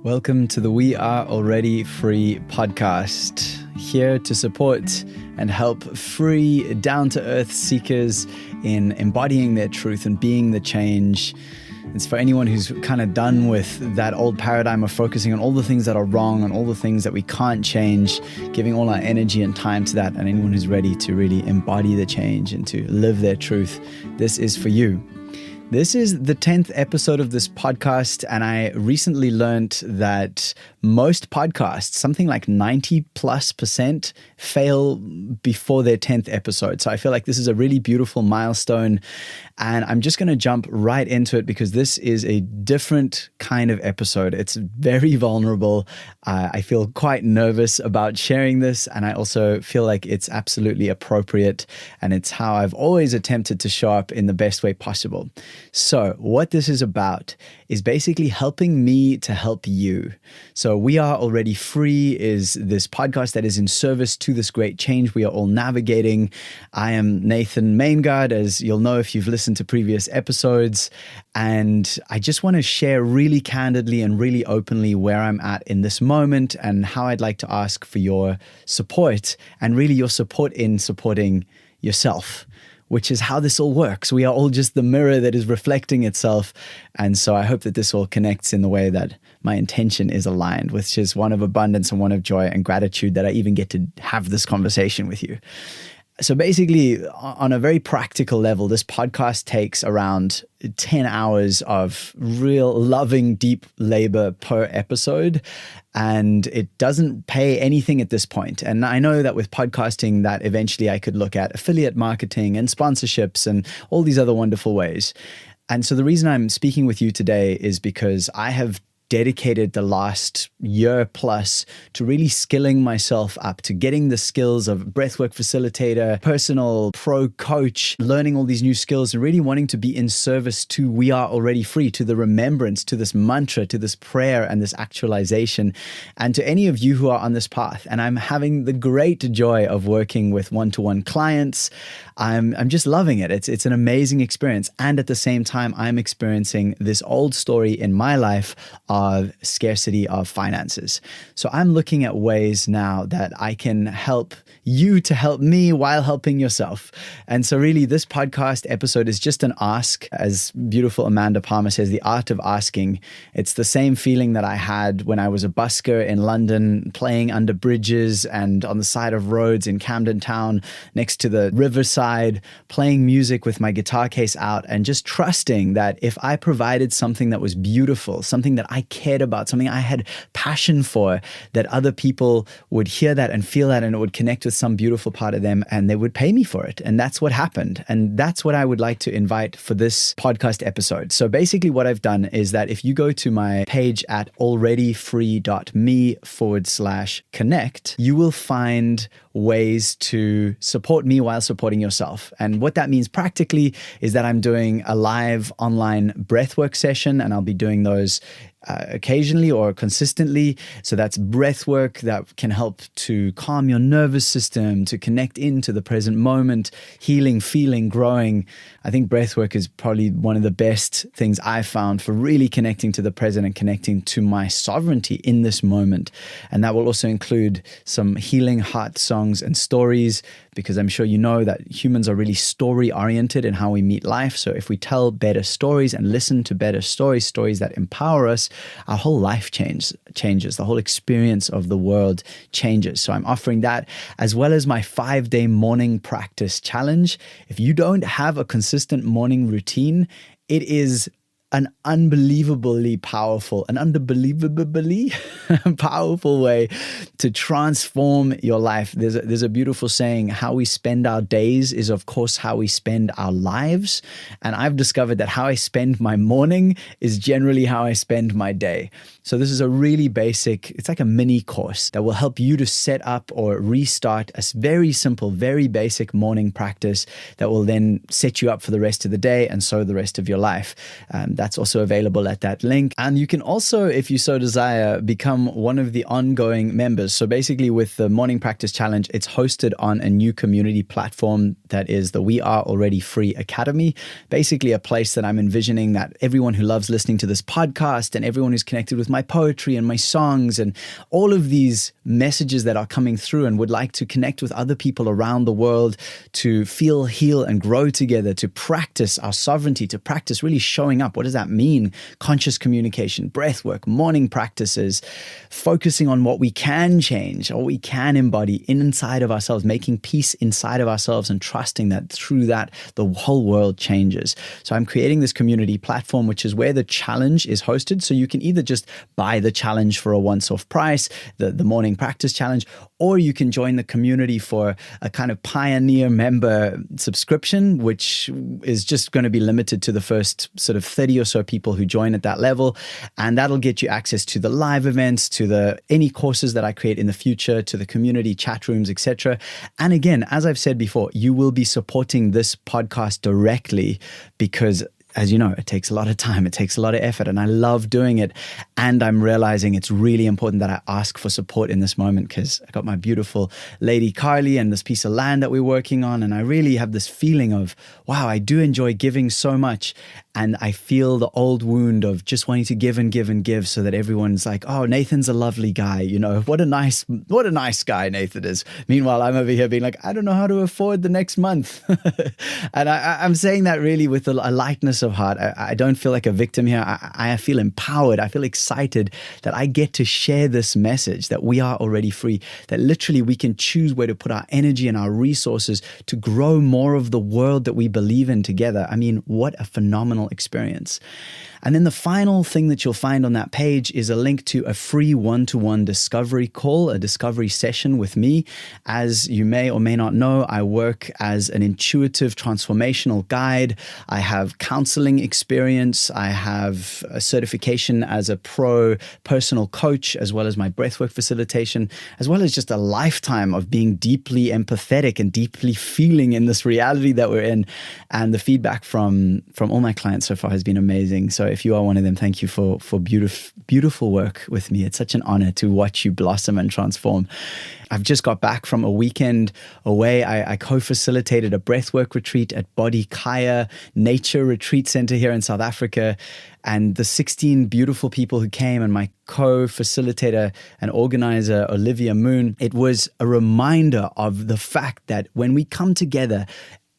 Welcome to the We Are Already Free podcast, here to support and help free, down-to-earth seekers in embodying their truth and being the change. It's for anyone who's kind of done with that old paradigm of focusing on all the things that are wrong and all the things that we can't change, giving all our energy and time to that, and anyone who's ready to really embody the change and to live their truth. This is for you. This is the 10th episode of this podcast, and I recently learned that most podcasts, something like 90+%, fail before their 10th episode. So I feel like this is a really beautiful milestone, and I'm just going to jump right into it because this is a different kind of episode. It's very vulnerable. I feel quite nervous about sharing this, and I also feel like it's absolutely appropriate, and it's how I've always attempted to show up in the best way possible. So what this is about is basically helping me to help you. So We Are Already Free is this podcast that is in service to this great change we are all navigating. I am Nathan Maingard, as you'll know if you've listened to previous episodes. And I just want to share really candidly and really openly where I'm at in this moment and how I'd like to ask for your support and really your support in supporting yourself, which is how this all works. We are all just the mirror that is reflecting itself. And so I hope that this all connects in the way that my intention is aligned, which is one of abundance and one of joy and gratitude that I even get to have this conversation with you. So basically, on a very practical level, this podcast takes around 10 hours of real loving, deep labor per episode, and it doesn't pay anything at this point. And I know that with podcasting that eventually I could look at affiliate marketing and sponsorships and all these other wonderful ways. And so the reason I'm speaking with you today is because I have dedicated the last year plus to really skilling myself up, to getting the skills of breathwork facilitator, personal pro coach, learning all these new skills and really wanting to be in service to We Are Already Free, to the remembrance, to this mantra, to this prayer and this actualization, and to any of you who are on this path. And I'm having the great joy of working with one-to-one clients. I'm just loving it. It's an amazing experience. And at the same time, I'm experiencing this old story in my life of scarcity of finances. So I'm looking at ways now that I can help you to help me while helping yourself. And so really this podcast episode is just an ask. As beautiful Amanda Palmer says, the art of asking. It's the same feeling that I had when I was a busker in London, playing under bridges and on the side of roads in Camden Town, next to the riverside, playing music with my guitar case out and just trusting that if I provided something that was beautiful, something that I cared about, something I had passion for, that other people would hear that and feel that and it would connect with some beautiful part of them and they would pay me for it. And that's what happened. And that's what I would like to invite for this podcast episode. So basically what I've done is that if you go to my page at alreadyfree.me/connect, you will find ways to support me while supporting yourself. And what that means practically is that I'm doing a live online breathwork session, and I'll be doing those occasionally or consistently. So that's breath work that can help to calm your nervous system, to connect into the present moment, healing, feeling, growing. I think breath work is probably one of the best things I've found for really connecting to the present and connecting to my sovereignty in this moment. And that will also include some healing heart songs and stories, because I'm sure you know that humans are really story oriented in how we meet life. So if we tell better stories and listen to better stories, stories that empower us, our whole life changes. The whole experience of the world changes. So I'm offering that as well as my 5-day morning practice challenge. If you don't have a consistent morning routine, it is an unbelievably powerful way to transform your life. There's a beautiful saying, how we spend our days is of course how we spend our lives. And I've discovered that how I spend my morning is generally how I spend my day. So this is a really basic, it's like a mini course that will help you to set up or restart a very simple, very basic morning practice that will then set you up for the rest of the day and so the rest of your life. That's also available at that link. And you can also, if you so desire, become one of the ongoing members. So basically with the Morning Practice Challenge, it's hosted on a new community platform that is the We Are Already Free Academy. Basically a place that I'm envisioning that everyone who loves listening to this podcast and everyone who's connected with my my poetry and my songs and all of these messages that are coming through, and would like to connect with other people around the world to feel, heal, and grow together, to practice our sovereignty, to practice really showing up. What does that mean? Conscious communication, breath work, morning practices, focusing on what we can change or we can embody inside of ourselves, making peace inside of ourselves and trusting that through that, the whole world changes. So I'm creating this community platform, which is where the challenge is hosted. So you can either just buy the challenge for a once-off price, the morning practice challenge, or you can join the community for a kind of pioneer member subscription, which is just going to be limited to the first sort of 30 or so people who join at that level. And that'll get you access to the live events, to any courses that I create in the future, to the community chat rooms, etc. And again, as I've said before, you will be supporting this podcast directly because, as you know, it takes a lot of time, it takes a lot of effort, and I love doing it. And I'm realizing it's really important that I ask for support in this moment, because I got my beautiful lady Carly and this piece of land that we're working on. And I really have this feeling of, wow, I do enjoy giving so much. And I feel the old wound of just wanting to give and give and give so that everyone's like, oh, Nathan's a lovely guy. You know, what a nice guy Nathan is. Meanwhile, I'm over here being like, I don't know how to afford the next month. And I'm saying that really with a lightness of heart. I don't feel like a victim here. I feel empowered. I feel excited that I get to share this message that we are already free, that literally we can choose where to put our energy and our resources to grow more of the world that we believe in together. I mean, what a phenomenal experience. And then the final thing that you'll find on that page is a link to a free one-to-one discovery call, a discovery session with me. As you may or may not know, I work as an intuitive transformational guide. I have counseling experience. I have a certification as a pro personal coach, as well as my breathwork facilitation, as well as just a lifetime of being deeply empathetic and deeply feeling in this reality that we're in. And the feedback from all my clients so far has been amazing. So if you are one of them, thank you for beautiful work with me. It's such an honor to watch you blossom and transform. I've just got back from a weekend away. I co-facilitated a breathwork retreat at Bodhi Kaya Nature Retreat Center here in South Africa. And the 16 beautiful people who came and my co-facilitator and organizer, Olivia Moon, it was a reminder of the fact that when we come together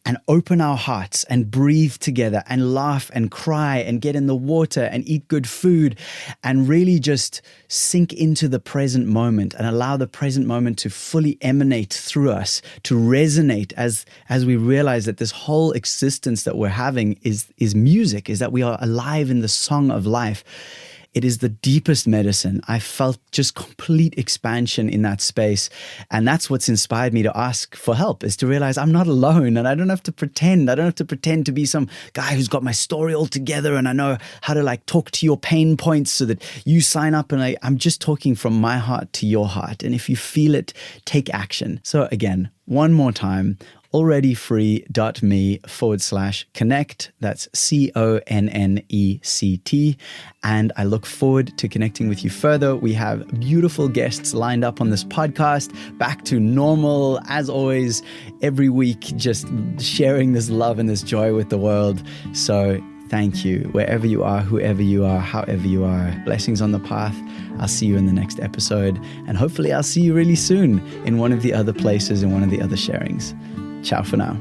and open our hearts and breathe together and laugh and cry and get in the water and eat good food and really just sink into the present moment and allow the present moment to fully emanate through us, to resonate as we realize that this whole existence that we're having is music, is that we are alive in the song of life. It is the deepest medicine. I felt just complete expansion in that space. And that's what's inspired me to ask for help, is to realize I'm not alone and I don't have to pretend. I don't have to pretend to be some guy who's got my story all together and I know how to like talk to your pain points so that you sign up. And I'm just talking from my heart to your heart. And if you feel it, take action. So again, one more time, alreadyfree.me/connect. That's CONNECT. And I look forward to connecting with you further. We have beautiful guests lined up on this podcast, back to normal, as always, every week, just sharing this love and this joy with the world. So thank you, wherever you are, whoever you are, however you are. Blessings on the path. I'll see you in the next episode. And hopefully I'll see you really soon in one of the other places, in one of the other sharings. Ciao for now.